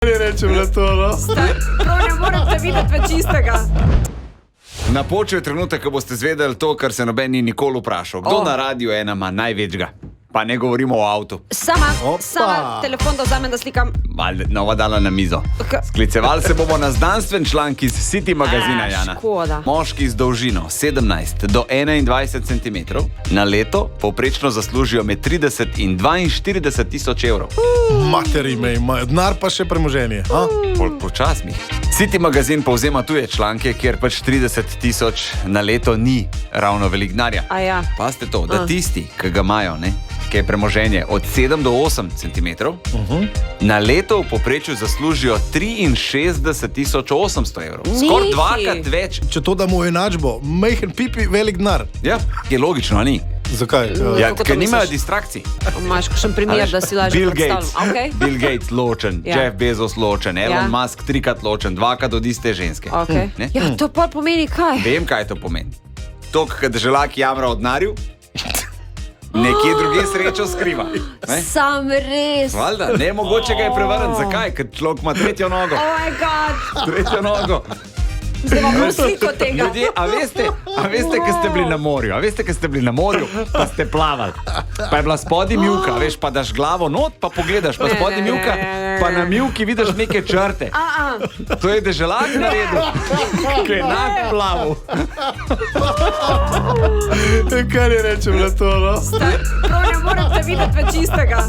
Ne rečem na to, no. Prav ne morate videti več čistega. Napočil je trenutek, ko boste zvedeli to, kar se noben ni nikoli vprašal. Kdo na Radiu 1 ima največjega? Pa ne govorimo o avtu. Sama Opa. telefon da vzamem, da slikam. Mal nova dala na mizo. Sklicevali se bomo na znanstven članek iz City magazina, Jana. škoda. Moški z dolžino 17 do 21 cm na leto povprečno zaslužijo med 30 in 42 tisoč evrov. Materi me imajo, denar pa še premoženje. A? Počas mi. City magazin povzema tuje članke, kjer pač 30 tisoč na leto ni ravno velik denarja. A ja. Pazite to, da tisti, ki ga imajo, ne, ki je premoženje od 7 do 8 cm, na leto v povprečju zaslužijo 63.800 evrov. Skoraj Nekaj. dvakrat več. Če to damo v enačbo, majhen pipi, velik denar. Ja, je logično, a ni? Zakaj? Ja, Kako to ker nimajo misliš? distrakcij. Imaš kakšen primer, da si lažje Bill predstavljam? Gates, Okay. Bill Gates ločen, Ja. Jeff Bezos ločen, Elon Ja. Musk trikrat ločen, dvakrat od iste ženske. Okay. Ne? Ja, to pa pomeni kaj? Vem, kaj to pomeni. To, kad želak jamra od denarju, nekje druge srečo skriva. Ne? Sam res. Valjda, ne mogoče ga je prevrniti. Zakaj? Ker človek ima tretjo nogo. Oh my god. Tretjo nogo. Zdaj vam bom sliko tega. Ljudje, a veste, ko ste bili na morju, pa ste plavali, pa je bila spodaj mivka, veš, pa daš glavo not, pa pogledaš, pa spodaj mivka, pa na mivki vidiš neke črte. To je deželak naredil, ki je enak plaval. Kaj ne rečem na to, no. Prav ne morate videti več čistega.